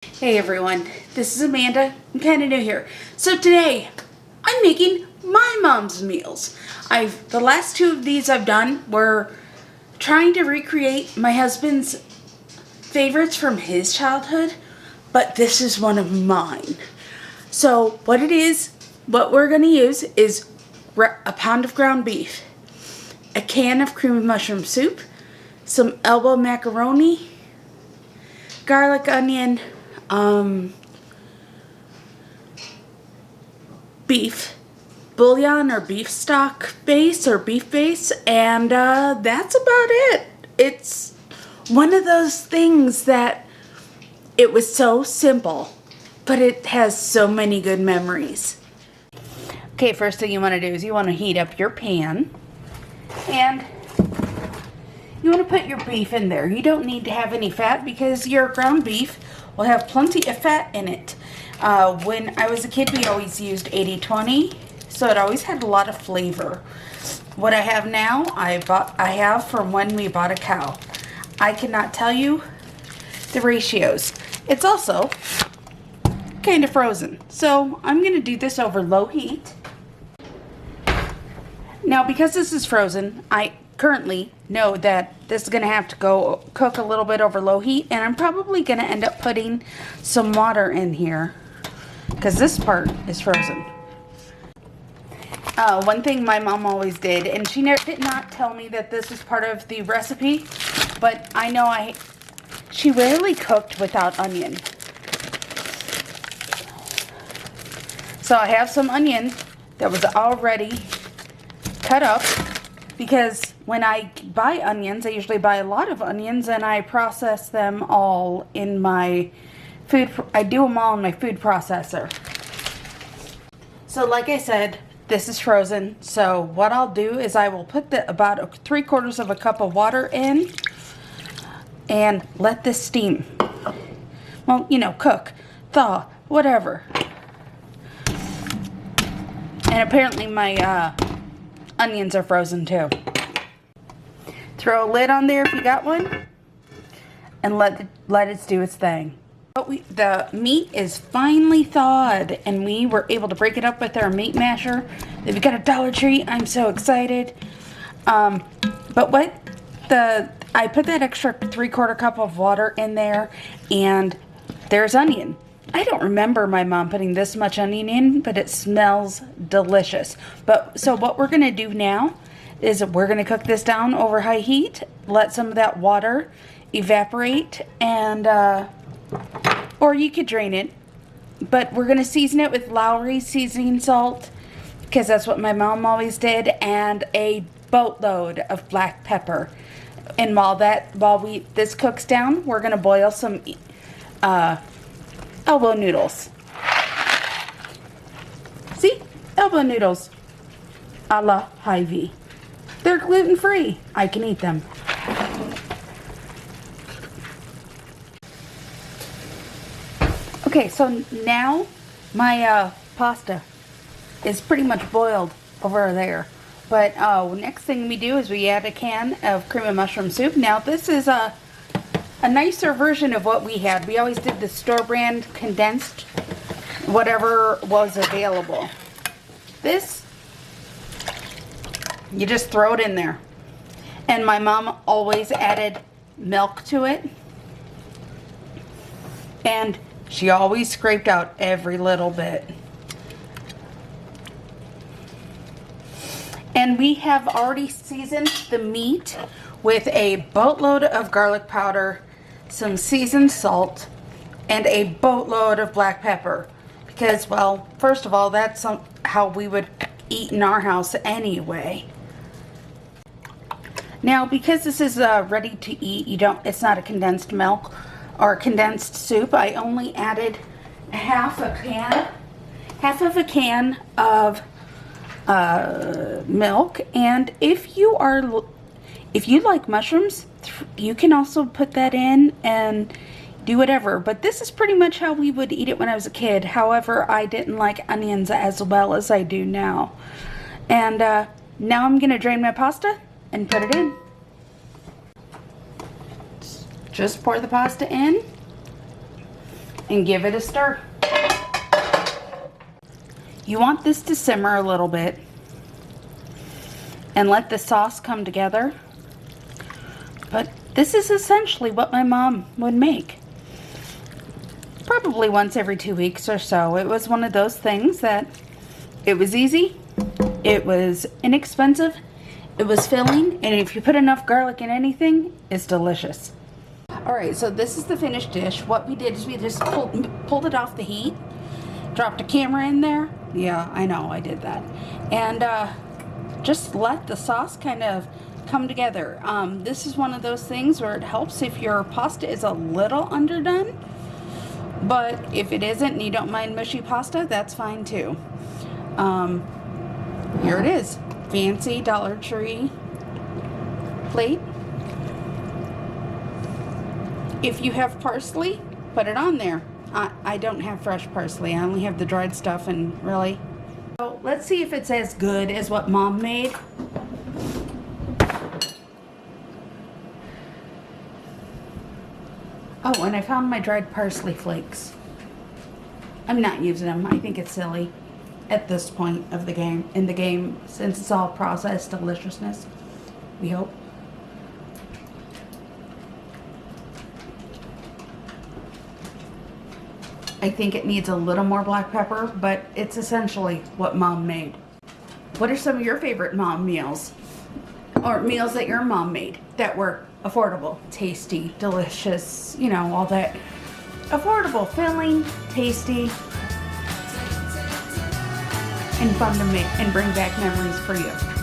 Hey everyone, this is Amanda. I'm kind of new here. So today, I'm making my mom's meals. The last two of these I've done were trying to recreate my husband's favorites from his childhood, but this is one of mine. So what we're going to use is a pound of ground beef, a can of cream of mushroom soup, some elbow macaroni, garlic, onion, beef bouillon or beef stock base or beef base, and that's about it. It's one of those things that it was so simple, but it has so many good memories. Okay, first thing you want to do is you want to heat up your pan, and you want to put your beef in there. You don't need to have any fat because your ground beef will have plenty of fat in it. When I was a kid, we always used 80-20, so it always had a lot of flavor. What I have now, I have from when we bought a cow. I cannot tell you the ratios. It's also kind of frozen, so I'm going to do this over low heat. Now, because this is frozen, I currently know that this is going to have to go cook a little bit over low heat, and I'm probably going to end up putting some water in here because this part is frozen. One thing my mom always did, and she did not tell me that this was part of the recipe, but I know she rarely cooked without onion. So I have some onion that was already cut up, because when I buy onions, I usually buy a lot of onions and I process them all in my food. I do them all in my food processor. So like I said, this is frozen. So what I'll do is I will put about 3/4 of a cup of water in and let this steam. Well, cook, thaw, whatever. And apparently my onions are frozen too. Throw a lid on there if you got one, and let it do its thing. The meat is finally thawed, and we were able to break it up with our meat masher that we got at Dollar Tree. I'm so excited. I put that extra 3/4 cup of water in there, and there's onion. I don't remember my mom putting this much onion in, but it smells delicious. So what we're going to do now is we're going to cook this down over high heat, let some of that water evaporate, and or you could drain it, but we're going to season it with Lowry seasoning salt, because that's what my mom always did, and a boatload of black pepper. And while this cooks down, we're going to boil some elbow noodles. See? Elbow noodles a la Hy-Vee. They're gluten-free. I can eat them. Okay, so now my pasta is pretty much boiled over there. But next thing we do is we add a can of cream of mushroom soup. Now this is a nicer version of what we had. We always did the store brand condensed, whatever was available. This, you just throw it in there. And my mom always added milk to it. And she always scraped out every little bit. And we have already seasoned the meat with a boatload of garlic powder, some seasoned salt, and a boatload of black pepper. Because, well, first of all, that's how we would eat in our house anyway. Now, because this is ready to eat, it's not a condensed milk or condensed soup. I only added half of a can of milk. And if you like mushrooms, you can also put that in and do whatever. But this is pretty much how we would eat it when I was a kid. However, I didn't like onions as well as I do now. And now I'm going to drain my pasta and put it in. Just pour the pasta in. and give it a stir. You want this to simmer a little bit and let the sauce come together. But this is essentially what my mom would make. Probably once every 2 weeks or so. It was one of those things that it was easy, it was inexpensive, it was filling, and if you put enough garlic in anything, it's delicious. Alright, so this is the finished dish. What we did is we just pulled it off the heat, dropped a camera in there. Yeah, I know, I did that. And just let the sauce kind of come together. This is one of those things where it helps if your pasta is a little underdone. But if it isn't and you don't mind mushy pasta, that's fine too. Here it is. Fancy Dollar Tree plate. If you have parsley, put it on there. I don't have fresh parsley. I only have the dried stuff, and really. So let's see if it's as good as what Mom made. Oh, and I found my dried parsley flakes. I'm not using them. I think it's silly at this point of the game, since it's all processed deliciousness, we hope. I think it needs a little more black pepper, but it's essentially what Mom made. What are some of your favorite mom meals? Or meals that your mom made that were affordable, tasty, delicious, you know, all that. Affordable, filling, tasty, and fun to make and bring back memories for you.